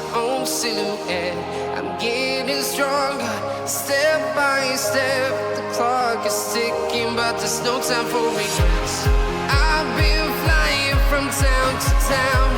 my own silhouette. I'm getting stronger, step by step. The clock is ticking, but there's no time for regrets. I've been flying from town to town,